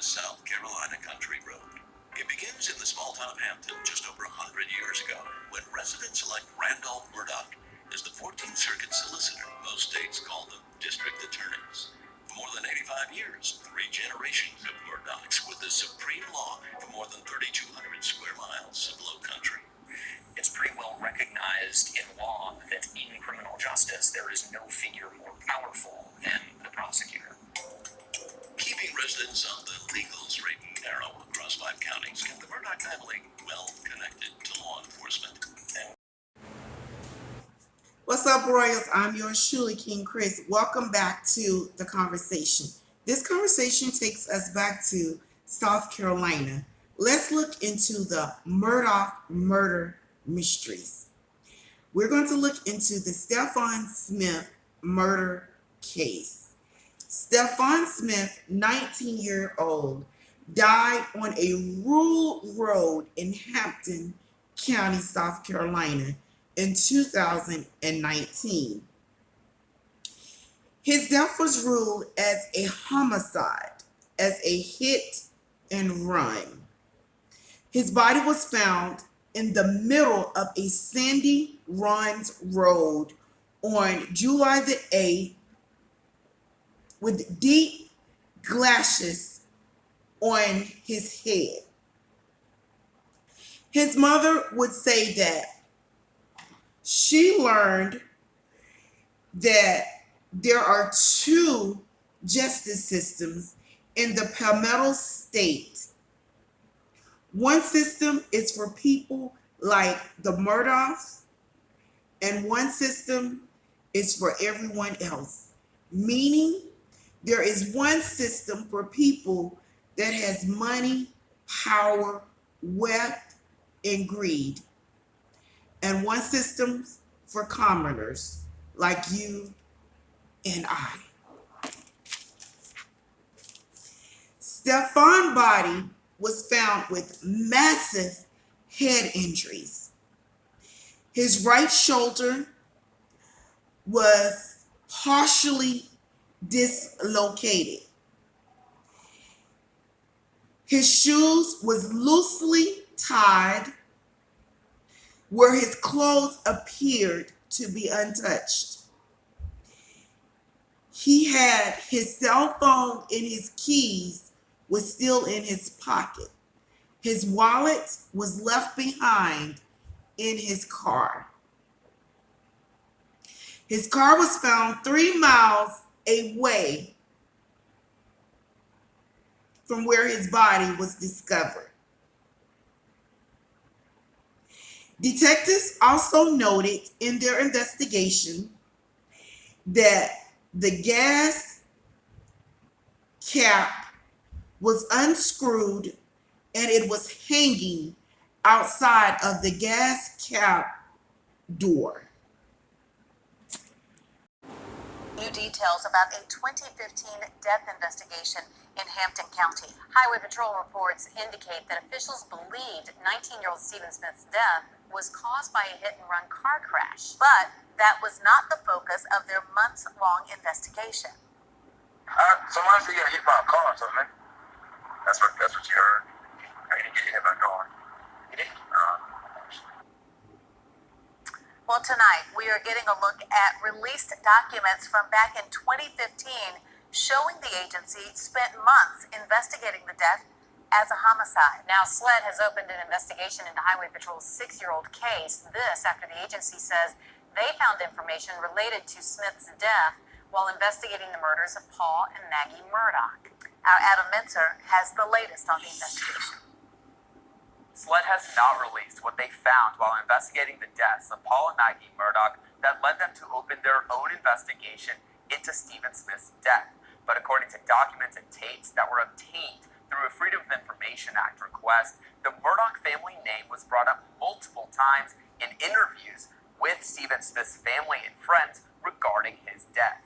South Carolina country road. It begins in the small town of Hampton just over 100 years ago, when residents elect Randolph Murdaugh as the 14th Circuit Solicitor. Most states call them district attorneys. For more than 85 years, 3 generations of Murdaughs with the supreme law for more than 3,200 square miles of low country. It's pretty well recognized in law that in criminal justice there is no figure more powerful than the prosecutor. Keeping residents of the legal straight and narrow across 5 counties kept the Murdaugh family well connected to law enforcement. What's up, Royals? I'm your Shuli King Chris. Welcome back to the conversation. This conversation takes us back to South Carolina. Let's look into the Murdaugh murder mysteries. We're going to look into the Stephan Smith murder case. Stephan Smith, 19-year-old, died on a rural road in Hampton County, South Carolina in 2019. His death was ruled as a homicide, as a hit and run. His body was found in the middle of a sandy runs road on July the 8th with deep gashes on his head. His mother would say that she learned that there are 2 justice systems in the Palmetto State. One system is for people like the Murdaughs, and one system is for everyone else. Meaning, there is one system for people that has money, power, wealth, and greed, and one system for commoners like you and I. Stephan's body was found with massive head injuries. His right shoulder was partially dislocated. His shoes was loosely tied where his clothes appeared to be untouched. He had his cell phone and his keys was still in his pocket. His wallet was left behind in his car. His car was found 3 miles away from where his body was discovered. Detectives also noted in their investigation that the gas cap was unscrewed and it was hanging outside of the gas cap door. New details about a 2015 death investigation in Hampton County. Highway Patrol reports indicate that officials believed 19-year-old Stephan Smith's death was caused by a hit-and-run car crash, but that was not the focus of their months-long investigation. Somebody said he got hit by a car or something. That's what you heard. I didn't get hit by a car. You did? Well, tonight we are getting a look at released documents from back in 2015 showing the agency spent months investigating the death as a homicide. Now, SLED has opened an investigation into Highway Patrol's 6-year-old case. This after the agency says they found information related to Smith's death while investigating the murders of Paul and Maggie Murdaugh. Our Adam Mentzer has the latest on the investigation. SLED has not released what they found while investigating the deaths of Paul and Maggie Murdaugh that led them to open their own investigation into Stephan Smith's death. But according to documents and tapes that were obtained through a Freedom of Information Act request, the Murdaugh family name was brought up multiple times in interviews with Stephan Smith's family and friends regarding his death.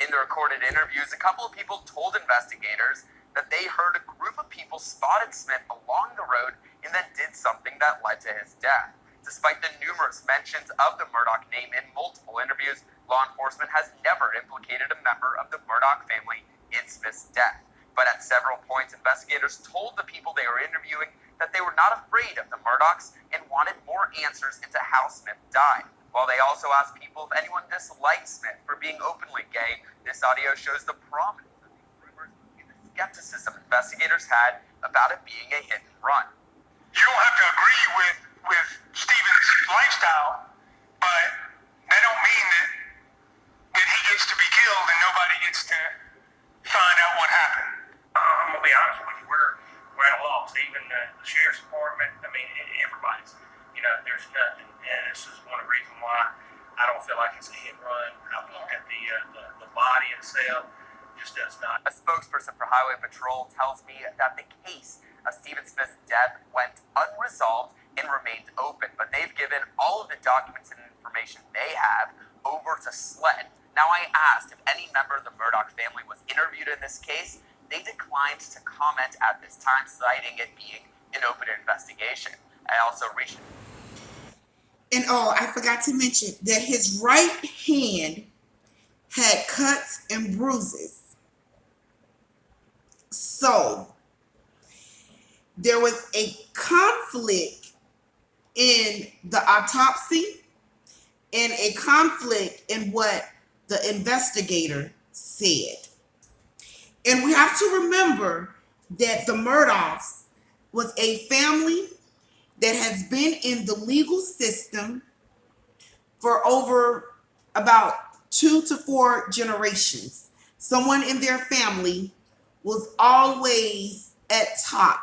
In the recorded interviews, a couple of people told investigators that they heard a group of people spotted Smith along the road and then did something that led to his death. Despite the numerous mentions of the Murdaugh name in multiple interviews, law enforcement has never implicated a member of the Murdaugh family in Smith's death. But at several points, investigators told the people they were interviewing that they were not afraid of the Murdaughs and wanted more answers into how Smith died. While they also asked people if anyone disliked Smith for being openly gay, this audio shows the prominence of these rumors and the skepticism investigators had about it being a hit and run. You don't have to agree with Stephen's lifestyle, but that don't mean that he gets to be killed and nobody gets to find out what happened. I'm gonna be honest with you, we're at a loss. Even the sheriff's department, I mean, everybody's. There's nothing, and this is one of the reasons why I don't feel like it's a hit run. I've looked at the body itself, just does not. A spokesperson for Highway Patrol tells me that the case of Stephen Smith's death went unresolved and remained open, but they've given all of the documents and information they have over to SLED. Now, I asked if any member of the Murdaugh family was interviewed in this case. They declined to comment at this time, citing it being an open investigation. I also reached... And I forgot to mention that his right hand had cuts and bruises. So there was a conflict in the autopsy and a conflict in what the investigator said. And we have to remember that the Murdaughs was a family that has been in the legal system for over about 2 to 4 generations. Someone in their family was always at top.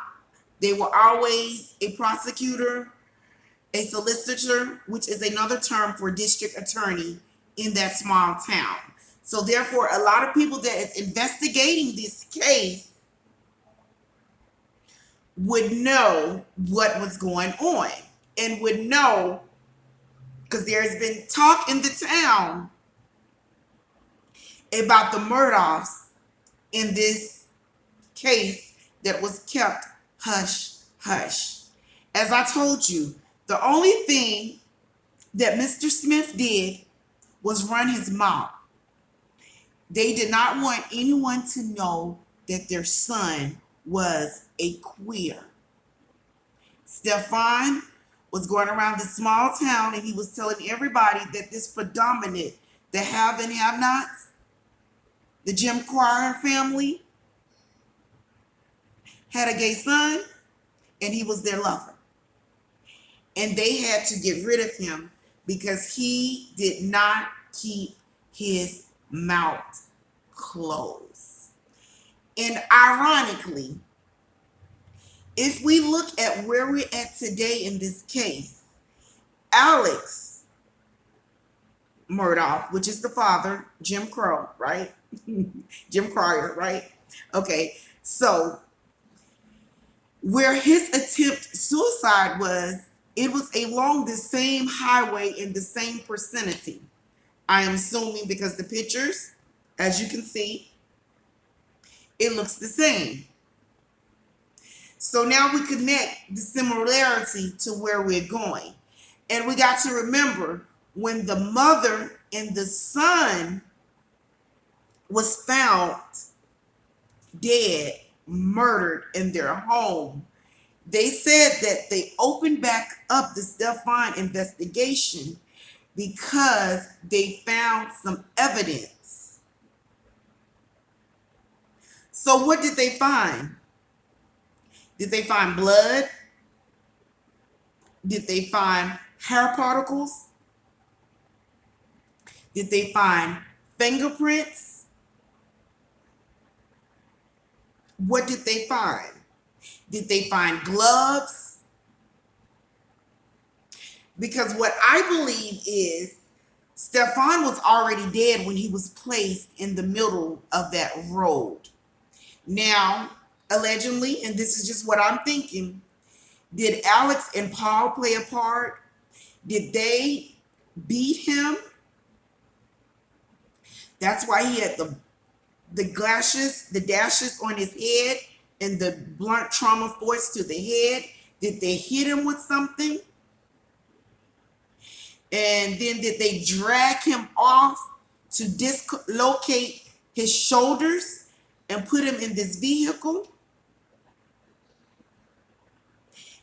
They were always a prosecutor, a solicitor, which is another term for district attorney in that small town. So therefore, a lot of people that is investigating this case would know what was going on and would know, because there's been talk in the town about the Murdaughs in this case that was kept hush hush. As I told you, the only thing that Mr. Smith did was run his mouth. They did not want anyone to know that their son was a queer. Stephan was going around this small town and he was telling everybody that this predominant, the have and have nots, the Jim Crow family, had a gay son and he was their lover. And they had to get rid of him because he did not keep his mouth closed. And ironically, if we look at where we're at today in this case, Alex Murdaugh, which is the father, Jim Crow, right? Jim Cryer, right? Okay, so where his attempt suicide was, it was along the same highway in the same vicinity. I am assuming because the pictures, as you can see, it looks the same. So now we connect the similarity to where we're going. And we got to remember when the mother and the son was found dead, murdered in their home, they said that they opened back up the Stephan investigation because they found some evidence. So what did they find? Did they find blood? Did they find hair particles? Did they find fingerprints? What did they find? Did they find gloves? Because what I believe is Stephan was already dead when he was placed in the middle of that road. Now, allegedly, and this is just what I'm thinking, did Alex and Paul play a part? Did they beat him? That's why he had the gashes, the dashes on his head and the blunt trauma force to the head. Did they hit him with something? And then did they drag him off to dislocate his shoulders and put him in this vehicle.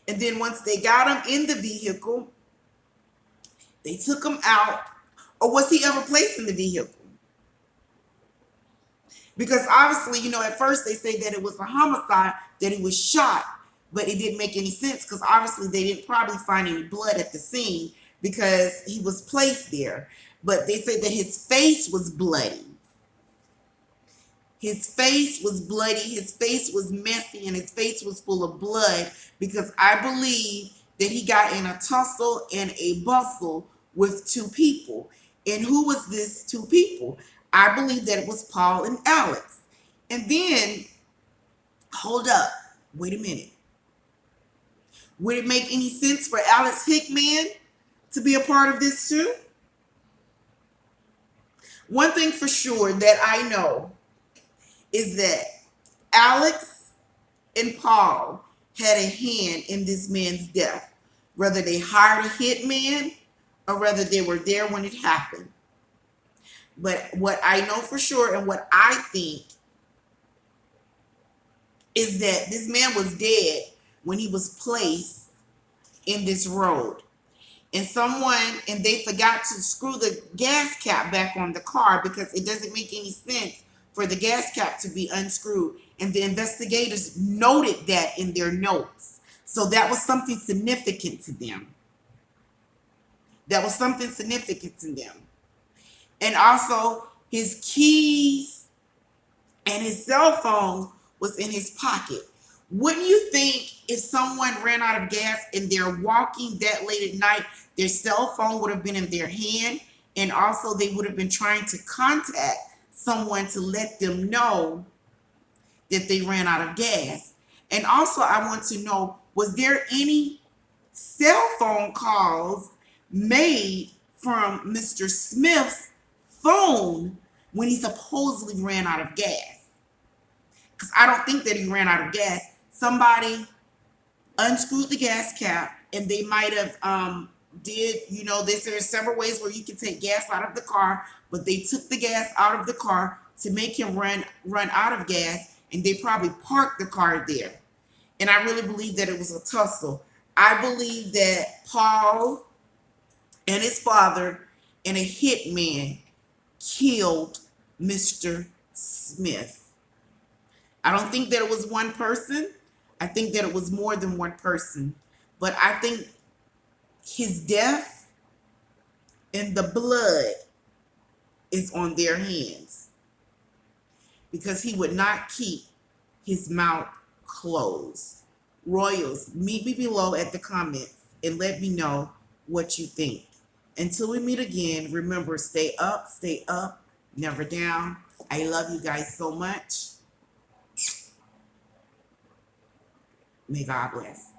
And then once they got him in the vehicle, they took him out. Or was he ever placed in the vehicle? Because obviously, you know, at first they say that it was a homicide, that he was shot, but it didn't make any sense because obviously they didn't probably find any blood at the scene because he was placed there. But they say that his face was bloody. His face was bloody, his face was messy, and his face was full of blood because I believe that he got in a tussle and a bustle with two people. And who was this two people? I believe that it was Paul and Alex. And then, hold up, wait a minute. Would it make any sense for Alex Hickman to be a part of this too? One thing for sure that I know is that Alex and Paul had a hand in this man's death, whether they hired a hitman or whether they were there when it happened. But what I know for sure and what I think is that this man was dead when he was placed in this road. And they forgot to screw the gas cap back on the car because it doesn't make any sense for the gas cap to be unscrewed. And the investigators noted that in their notes. So that was something significant to them. And also his keys and his cell phone was in his pocket. Wouldn't you think if someone ran out of gas and they're walking that late at night, their cell phone would have been in their hand, and also they would have been trying to contact someone to let them know that they ran out of gas? And also I want to know, was there any cell phone calls made from Mr. Smith's phone when he supposedly ran out of gas? Because I don't think that he ran out of gas. Somebody unscrewed the gas cap, and they might have there's several ways where you can take gas out of the car, but they took the gas out of the car to make him run out of gas, and they probably parked the car there. And I really believe that it was a tussle. I believe that Paul and his father and a hitman killed Mr. Smith. I don't think that it was one person. I think that it was more than one person. But I think his death and the blood is on their hands because he would not keep his mouth closed. Royals, meet me below at the comments and let me know what you think. Until we meet again, remember, stay up, never down. I love you guys so much. May God bless.